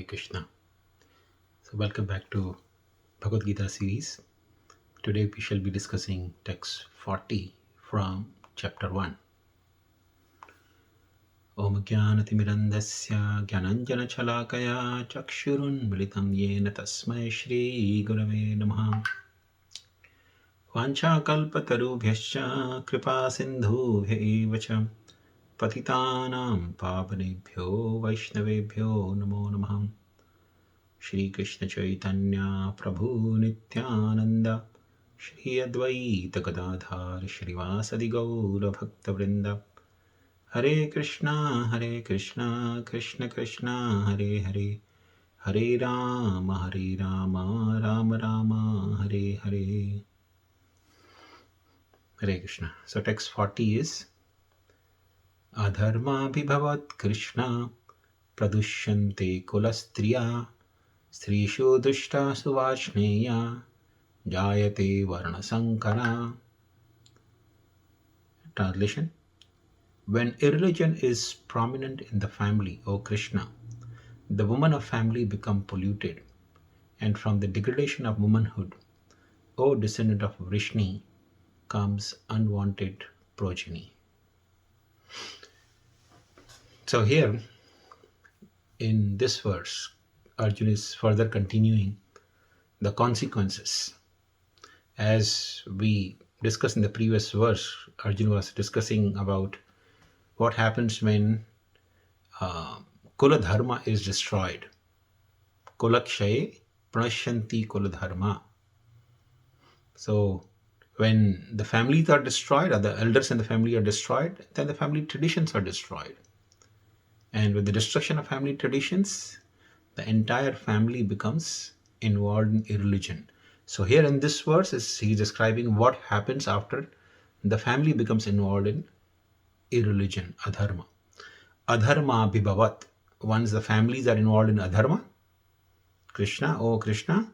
Kṛṣṇa. So welcome back to Bhagavad Gita series. Today we shall be discussing text 40 from chapter 1. Om Jnanatimirandasya Jnananjana-chalakaya Chakshurunmilitam Yena Tasmai Shri Gurave Namaha. Vanchakalpatarubhyascha Kripa Sindhubhya Evacha Patitanam Pavanebhyo Vaishnavebhyo Namo Namaha. Shri Krishna Chaitanya Prabhu Nityananda Shri Advaita Gadadhar Shrivasadi Gaura Bhakta Vrinda Hare Krishna Krishna Krishna Hare Hare Hare Rama Rama Rama Hare Hare. Hare Krishna. So text 40 is adharmābhibhavāt Kṛṣṇa praduṣyanti kula-striyaḥ strīṣu duṣṭāsu vārṣṇeya jāyate varṇa-saṅkaraḥ. Translation: when irreligion is prominent in the family, O Kṛṣṇa, the women of family become polluted, and from the degradation of womanhood, O descendant of Vṛṣṇi, comes unwanted progeny. So here, in this verse, Arjuna is further continuing the consequences. As we discussed in the previous verse, Arjuna was discussing about what happens when kula-dharma is destroyed. Kula-kshaye praduṣyanti kula-dharma. So when the families are destroyed, or the elders in the family are destroyed, then the family traditions are destroyed. And with the destruction of family traditions, the entire family becomes involved in irreligion. So here in this verse, he's describing what happens after the family becomes involved in irreligion, adharma. Adharmābhibhavāt. Once the families are involved in adharma, Kṛṣṇa, O Kṛṣṇa,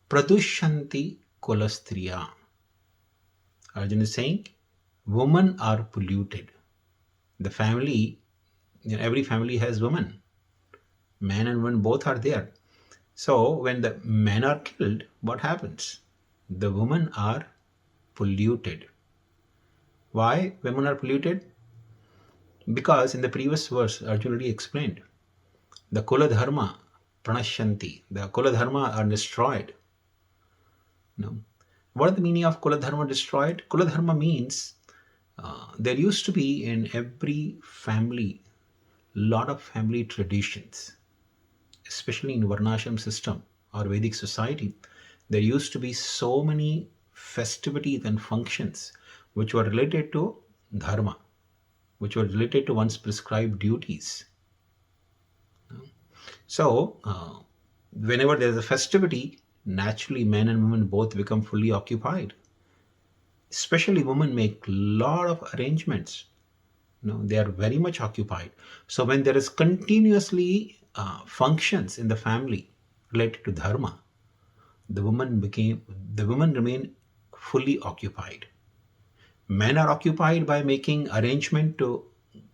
praduṣyanti kula-striyaḥ. Arjuna is saying, women are polluted. The family, every family has women. Man and woman both are there. So when the men are killed, what happens? The women are polluted. Why women are polluted? Because in the previous verse, Arjuna already explained, the kula-dharma praduṣyanti, the kula-dharma are destroyed. No. What is the meaning of kula-dharma destroyed? Kula-dharma means there used to be in every family lot of family traditions, especially in varṇāśrama system or Vedic society. There used to be so many festivities and functions which were related to dharma, which were related to one's prescribed duties. So whenever there is a festivity, naturally men and women both become fully occupied. Especially women make a lot of arrangements. They are very much occupied. So when there is continuously functions in the family related to dharma, the women remain fully occupied. Men are occupied by making arrangement to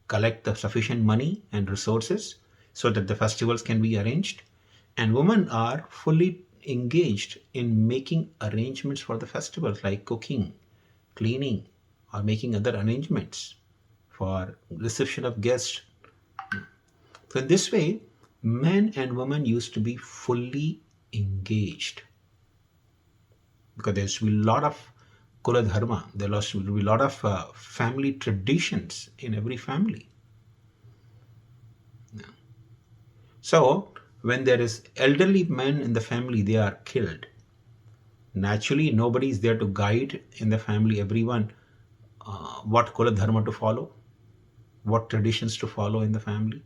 collect the sufficient money and resources so that the festivals can be arranged, and women are fully engaged in making arrangements for the festivals like cooking, cleaning, or making other arrangements for reception of guests. So in this way, men and women used to be fully engaged, because there used to be a lot of kula-dharma, there used to be a lot of family traditions in every family. So when there is elderly men in the family, they are killed. Naturally, nobody is there to guide in the family everyone what kula-dharma to follow, what traditions to follow in the family.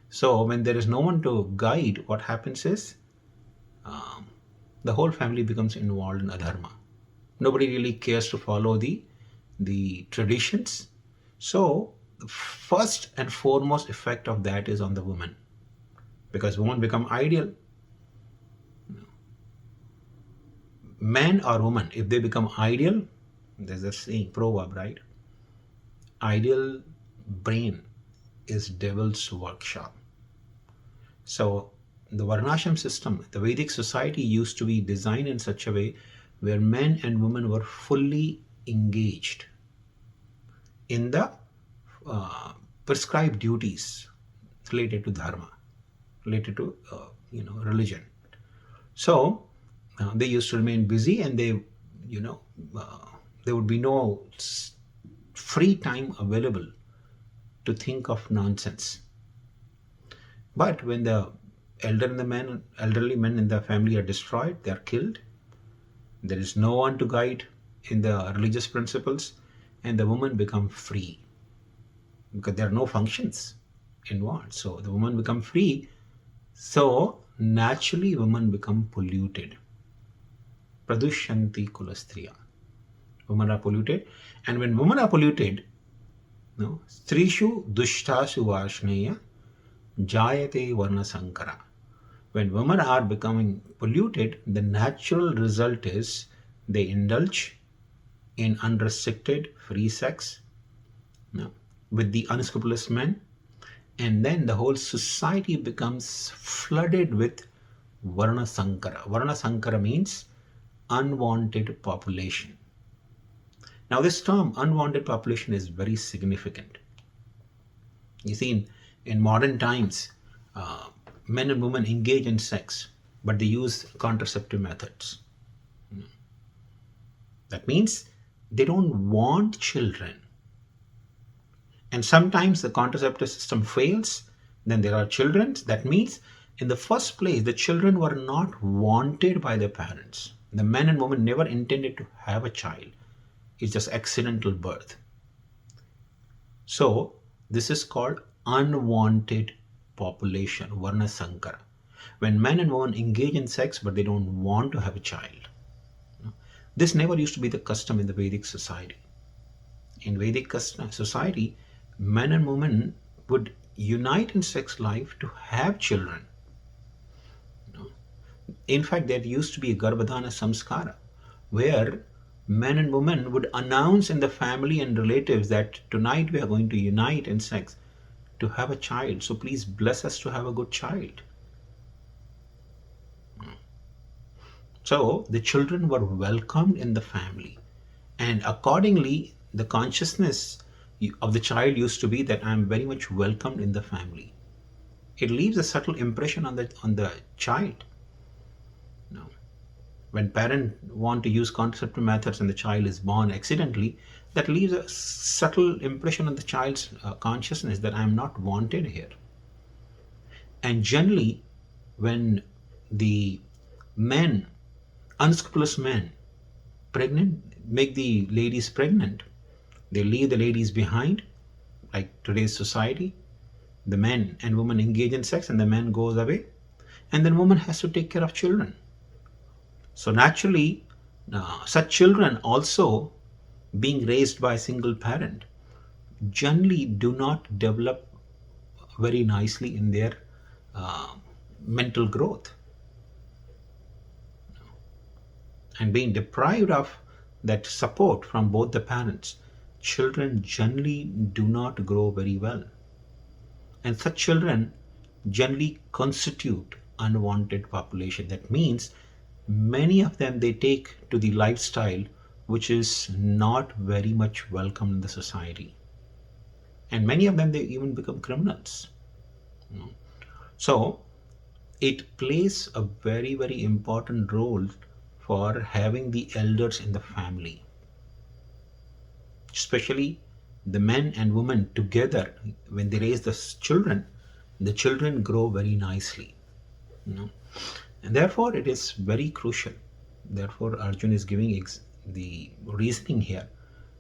So when there is no one to guide, what happens is the whole family becomes involved in adharma. Nobody really cares to follow the traditions. So the first and foremost effect of that is on the woman, because women become ideal. Man or woman, if they become ideal, there's a saying, proverb, right? Ideal brain is devil's workshop. So the varnashram system, the Vedic society used to be designed in such a way where men and women were fully engaged in the prescribed duties related to dharma, related to religion. So they used to remain busy, and there would be no free time available to think of nonsense. But when the elderly men in the family are destroyed, they are killed. There is no one to guide in the religious principles, and the woman become free because there are no functions involved. So the woman become free. So naturally, women become polluted. Praduṣyanti kula-striyaḥ. Women are polluted, and when women are polluted, strīṣu duṣṭāsu vārṣṇeya, jāyate varṇa-saṅkaraḥ. When women are becoming polluted, the natural result is they indulge in unrestricted free sex with the unscrupulous men, and then the whole society becomes flooded with varṇa-saṅkaraḥ. Varṇa-saṅkaraḥ means unwanted population. Now this term unwanted population is very significant. You see, in modern times, men and women engage in sex, but they use contraceptive methods. That means they don't want children. And sometimes the contraceptive system fails, then there are children. That means in the first place, the children were not wanted by their parents. The men and women never intended to have a child. It's just accidental birth. So this is called unwanted population, varṇa-saṅkaraḥ. When men and women engage in sex but they don't want to have a child. This never used to be the custom in the Vedic society. In Vedic society, men and women would unite in sex life to have children. In fact, there used to be a garbhadhana samskara where men and women would announce in the family and relatives that tonight we are going to unite in sex to have a child. So please bless us to have a good child. So the children were welcomed in the family, and accordingly the consciousness of the child used to be that I am very much welcomed in the family. It leaves a subtle impression on the child. When parents want to use contraceptive methods and the child is born accidentally, that leaves a subtle impression on the child's consciousness that I am not wanted here. And generally, when the men, unscrupulous men, make the ladies pregnant, they leave the ladies behind, like today's society. The men and women engage in sex and the man goes away, and then woman has to take care of children. So naturally, such children also being raised by a single parent generally do not develop very nicely in their mental growth. And being deprived of that support from both the parents, children generally do not grow very well. And such children generally constitute unwanted population. That means many of them, they take to the lifestyle which is not very much welcome in the society. And many of them, they even become criminals. So it plays a very, very important role for having the elders in the family. Especially the men and women together, when they raise the children grow very nicely. And therefore it is very crucial. Therefore Arjuna is giving the reasoning here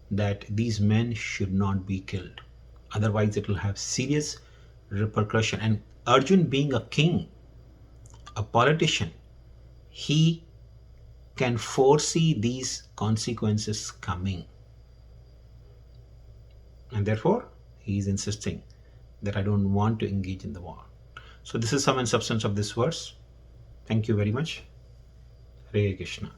that these men should not be killed. Otherwise it will have serious repercussion. And Arjuna, being a king, a politician, he can foresee these consequences coming. And therefore he is insisting that I don't want to engage in the war. So this is sum and substance of this verse. Thank you very much. Hare Krishna.